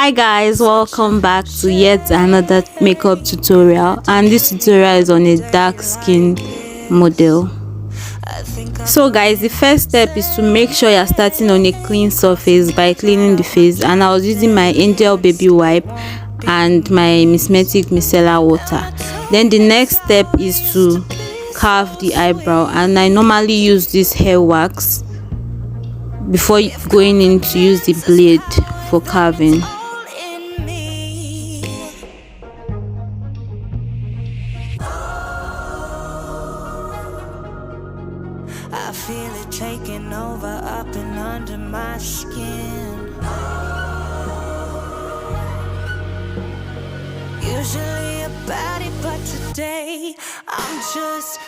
Hi guys, welcome back to yet another makeup tutorial, and this tutorial is on a dark skin model. So guys, the first step is to make sure you're starting on a clean surface by cleaning the face, and I was using my Angel Baby wipe and my Thematic micellar water. Then the next step is to carve the eyebrow, and I normally use this hair wax before going in to use the blade for carving. I feel it taking over up and under my skin. Usually a baddie, but today I'm just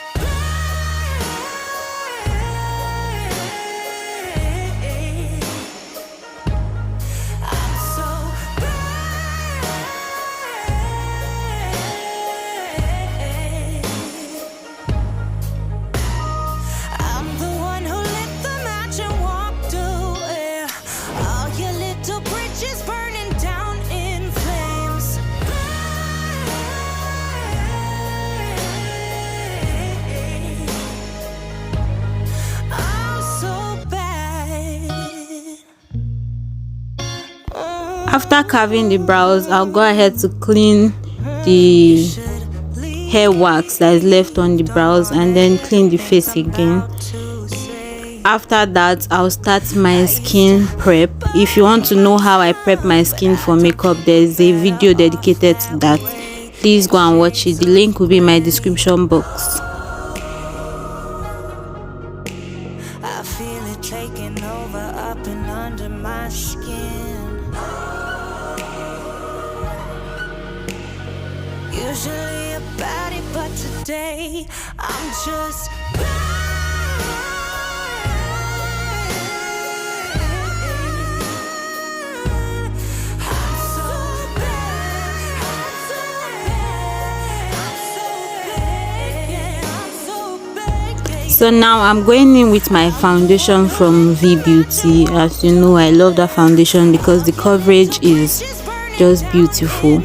After carving the brows, I'll go ahead to clean the hair wax that is left on the brows and then clean the face again. After that, I'll start my skin prep. If you want to know how I prep my skin for makeup, there's a video dedicated to that. Please go and watch it. The link will be in my description box. I feel it taking over up and under my skin. Usually a baddie, but today I'm just So now I'm going in with my foundation from V Beauty. As you know, I love that foundation because the coverage is just beautiful.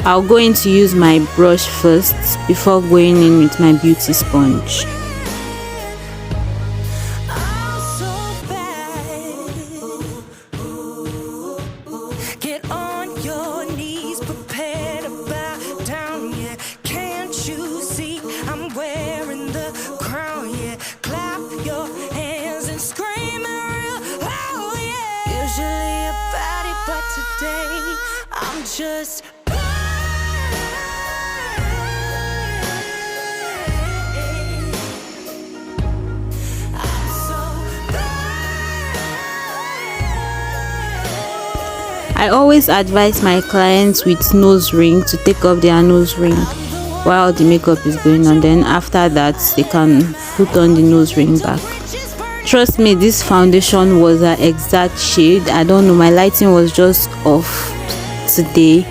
I'll go in to use my brush first before going in with my beauty sponge. get on your knees, prepare to bow down, yeah. Can't you see I'm wearing the crown, yeah. Clap your hands and scream it real loud, yeah. Usually a baddie, but today I'm just I always advise my clients with nose ring to take off their nose ring while the makeup is going on. Then after that, they can put on the nose ring back. Trust me, this foundation was an exact shade. I don't know, my lighting was just off today.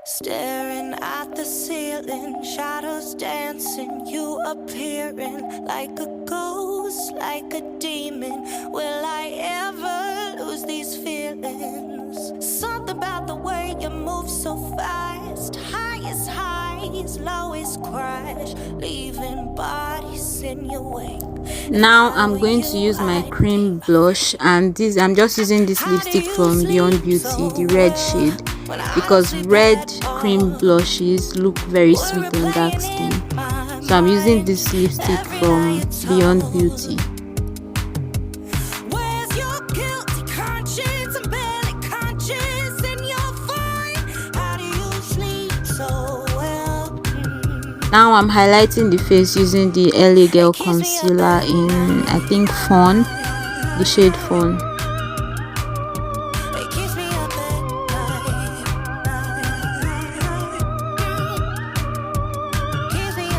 staring at the ceiling, shadows dancing, you appearing like a ghost, like a demon. Will I ever lose these feelings? Something about the way you move so fast. Highest highs, lowest crash, leaving bodies in your wake. Now I'm going to use my cream blush, and this I'm just using this lipstick from Beyond Beauty, the red shade, because red cream blushes look very sweet on dark skin. So I'm using this lipstick from Beyond Beauty. Where's your guilty conscience? I'm barely conscious and you're fine. How do you sleep so well? Now I'm highlighting the face using the LA Girl concealer in, I think, Fawn, the shade Fawn. It keeps me up at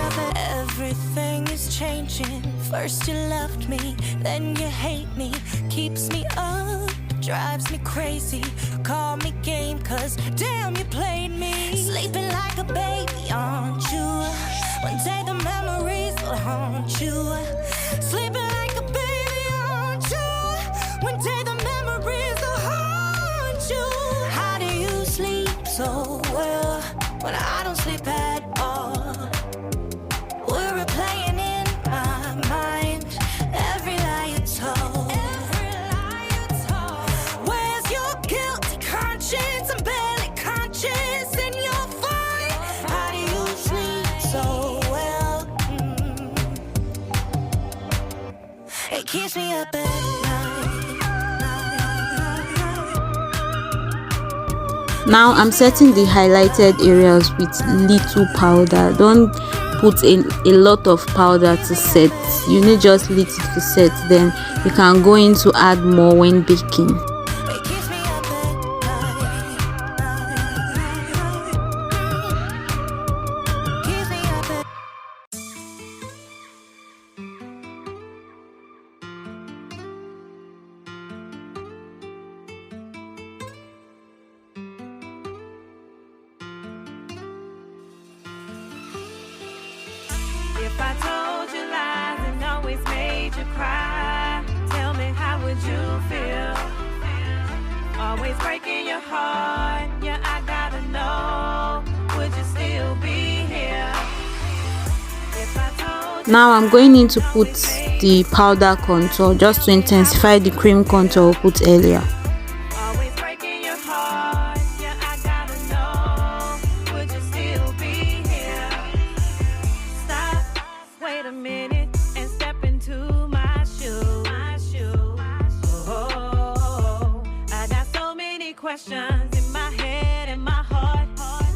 night. Everything is changing. First you loved me, then you hate me. Keeps me up, drives me crazy. Call me game, cause damn, you played me. Sleeping like a baby, aren't you? One day the memories will haunt you. Sleeping like a baby, aren't you? One day the memories will haunt you. How do you sleep so well when I don't sleep at all? We're replaying in my mind every lie you told. Where's your guilty conscience? I'm barely conscious in your fight. How do you sleep so well? It keeps me up at night. Now I'm setting the highlighted areas with little powder. Don't put in a lot of powder to set. You need just little to set, then you can go in to add more when baking. It keeps me up at night. Keeps me up at If I told you lies and always made you cry, tell me how would you feel? Always breaking your heart, yeah, I gotta know, would you still be here? If I told you Now I'm going in to put the powder contour just to intensify the cream contour we put earlier. always breaking your heart, yeah, I gotta know, would you still be here? Stop, wait a minute, and step into my shoes. Oh, I got so many questions in my head and my heart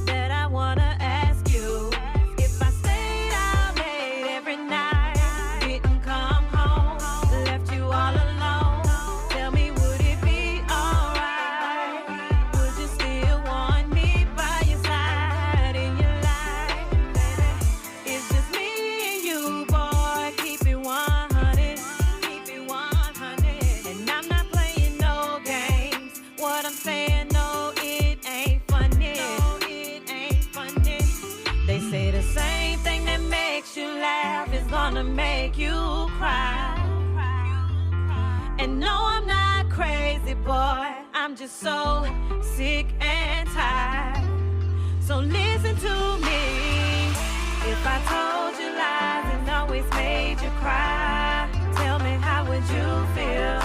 that I wanna ask you. If I stayed out late every night, didn't come home, left you all alone, tell me, would it be alright? Would you still want me by your side in your life? It's just me and you, boy, keep it 100, keep it 100. And I'm not playing no games, what I'm saying, no, it ain't funny, no, it ain't funny. They say the same thing that makes you laugh is gonna make you cry. And no, I'm not crazy, boy, I'm just so sick and tired. So listen to me. If I told you lies and always made you cry, tell me how would you feel?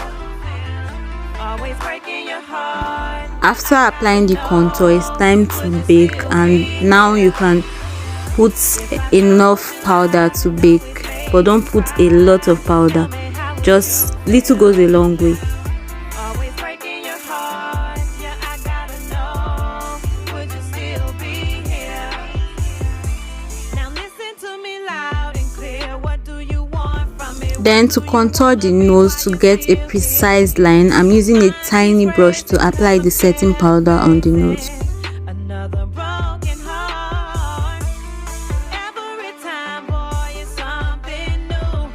Always breaking your heart. After applying the contour, it's time to bake, and now you can put enough powder to bake, but don't put a lot of powder. Just little goes a long way. Always breaking your heart, yeah, I gotta know, would you still be here? Now listen to me loud and clear, what do you want from me? Then to contour the nose to get a precise line, I'm using a tiny brush to apply the setting powder on the nose. Another broken heart. Every time, boy, it's something new.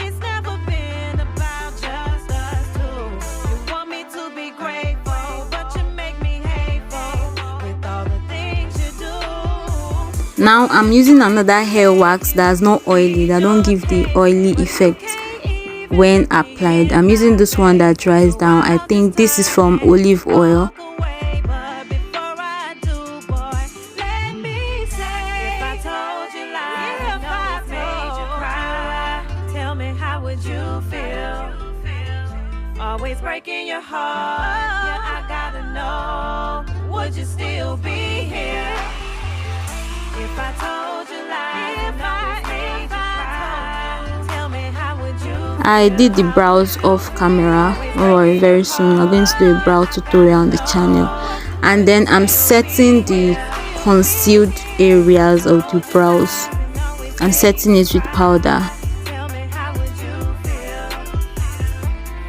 It's never been about just us two. You want me to be grateful, but you make me hateful with all the things you do. Now I'm using another hair wax that's not oily, that don't give the oily effect when applied. I'm using this one that dries down. I think this is from olive oil. Away, but before I do, boy, let me say, if I told you lies and always made you cry, tell me how would you feel? Always breaking your heart, yeah, I gotta know, would you still be here? If I told you lies and always made you cry, tell me how would you feel? I did the brows off camera. Don't worry, very soon I'm going to do a brow tutorial on the channel. And then I'm setting the concealed areas of the brows. I'm setting it with powder. Tell me how would you feel?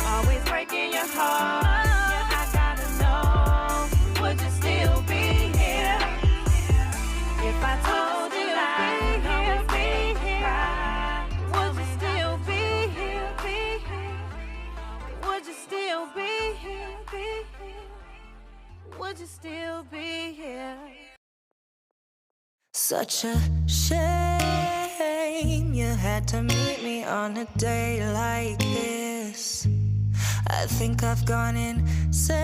Always breaking your heart, yeah, I gotta know, would you still be here? If I told you I'd always be here, would you still be here? Would you still be here? Such a shame you had to meet me on a day like this. I think I've gone insane.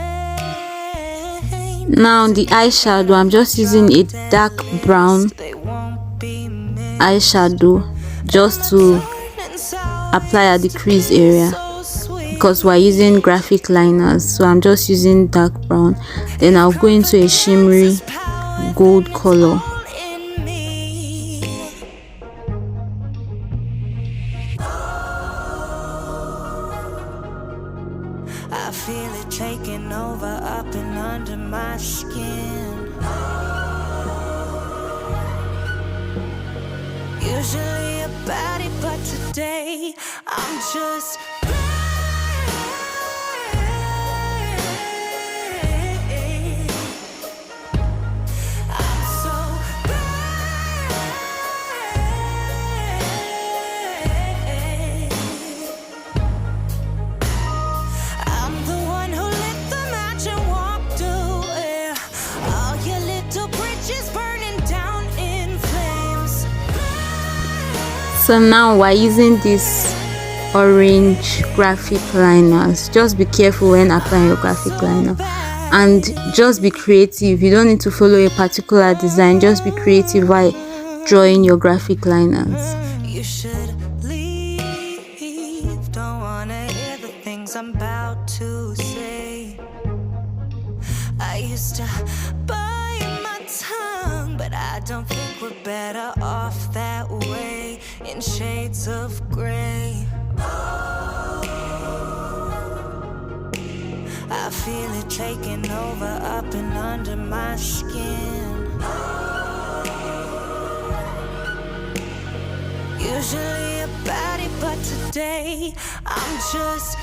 Now the eyeshadow, I'm just using a dark brown eyeshadow just to apply at the crease area, because we're using graphic liners, so I'm just using dark brown. Then I'll go into a shimmery gold color. I feel it taking over up and under my skin. Usually a baddie, but today I'm just So now we're using this orange graphic liners. Just be careful when applying your graphic liner, and just be creative. You don't need to follow a particular design, just be creative while drawing your graphic liners. You should leave. Don't wanna hear the things I'm about to say. I used to bite my tongue, but I don't think we're better off that way, in shades of gray. I feel it taking over up and under my skin. Usually a baddie, but today I'm just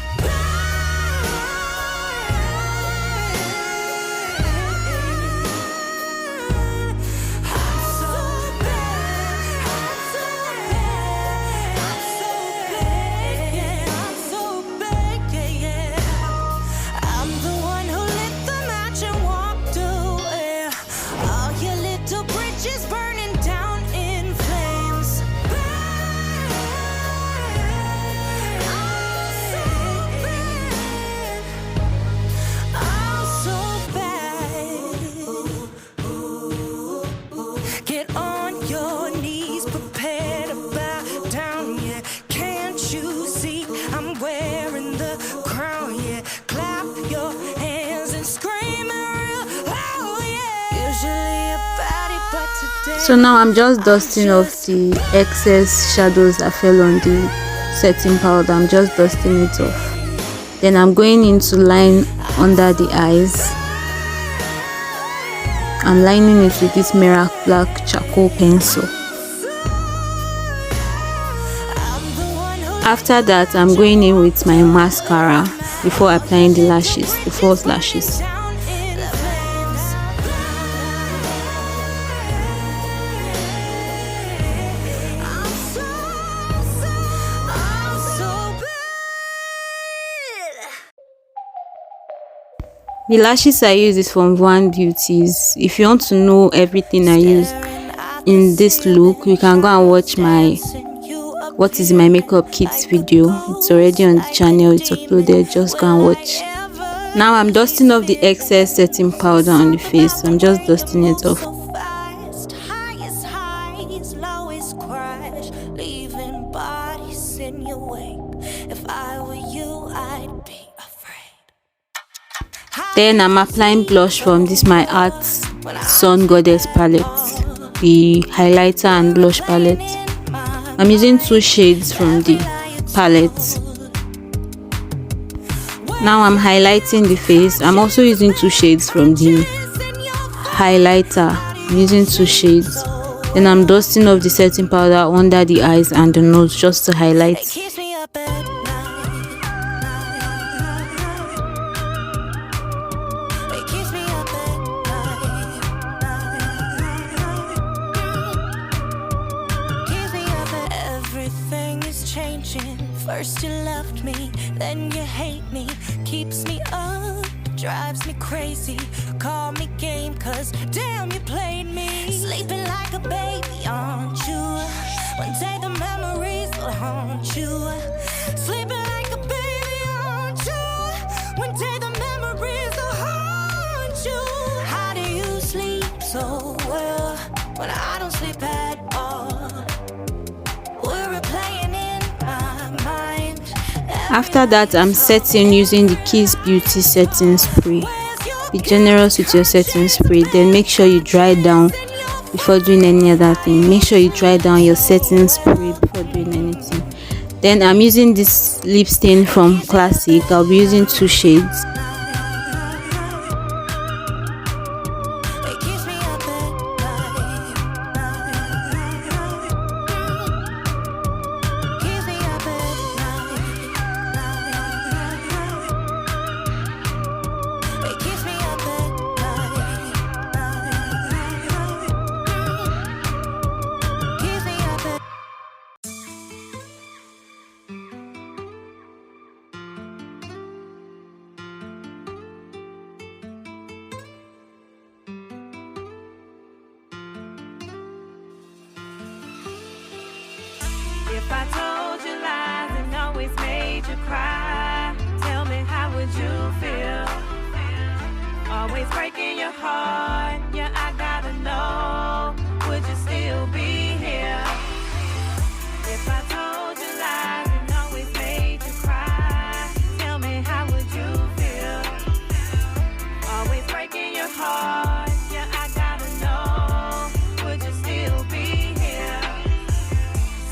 So now I'm just dusting off the excess shadows that fell on the setting powder. I'm just dusting it off. Then I'm going in to line under the eyes. I'm lining it with this Mirac Black charcoal pencil. After that, I'm going in with my mascara before applying the lashes, the false lashes. The lashes I use is from One Beauties. If you want to know everything I use in this look, you can go and watch my What is my makeup kits video. It's already on the channel, it's uploaded, just go and watch. Now I'm dusting off the excess setting powder on the face. I'm just dusting it off. Then I'm applying blush from this My Art Sun Goddess palette, the highlighter and blush palette. I'm using 2 shades from the palette. Now I'm highlighting the face. I'm also using 2 shades from the highlighter. I'm using 2 shades. Then I'm dusting off the setting powder under the eyes and the nose just to highlight. First you loved me, then you hate me, keeps me up drives me crazy. Call me game, cause damn, you played me. Sleeping like a baby, aren't you? One day the memories will haunt you. Sleeping like a baby, aren't you? One day the memories will haunt you. How do you sleep so well when I don't sleep at all? We're replaying in my mind. After that, I'm setting using the Kiss Beauty setting spray. Be generous with your setting spray, then make sure you dry down before doing any other thing. Make sure you dry down your setting spray before doing anything. Then I'm using this lip stain from Classic. I'll be using 2 shades. It keeps me up at night. Keeps me up at night. It keeps me up at night. Keeps me up at If I told you lies and always made you cry, tell me how would you feel? Always breaking your heart, yeah, I gotta know, would you still be here? If I told you lies and always made you cry, tell me how would you feel? Always breaking your heart, yeah, I gotta know, would you still be here?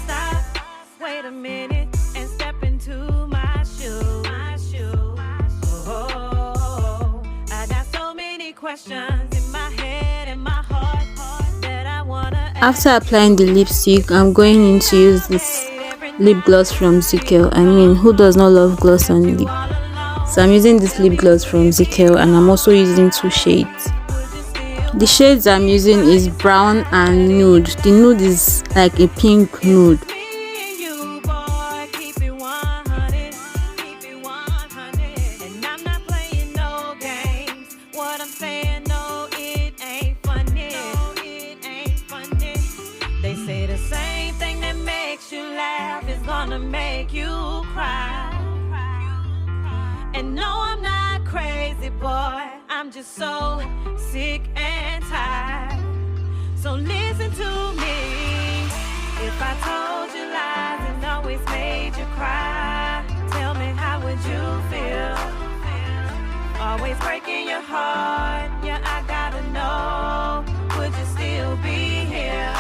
Stop, wait a minute, and step into my shoes. Oh, I got so many questions in my head and my heart that I wanna ask. After applying the lipstick, I'm going in to use this lip gloss from Zickel. I mean, who does not love gloss on lip? So I'm using this lip gloss from Zickel, and I'm also using 2 shades. The shades I'm using is brown and nude. The nude is like a pink nude. You, boy, keep it 100, keep it 100. And I'm not playing no games. What I'm saying, no, it ain't funny. No, it ain't funny. They say the same thing that makes you laugh is gonna make you cry. And no, I'm not crazy, boy. I'm just so sick and tired. So listen to me. If I told you lies and always made you cry, tell me how would you feel? Always breaking your heart, yeah, I gotta know, would you still be here?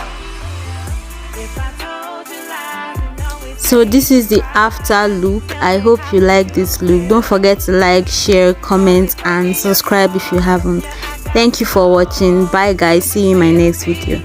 If I told you lies and always So this is the after look. I hope you like this look. Don't forget to like, share, comment, and subscribe if you haven't. Thank you for watching. Bye guys, see you in my next video.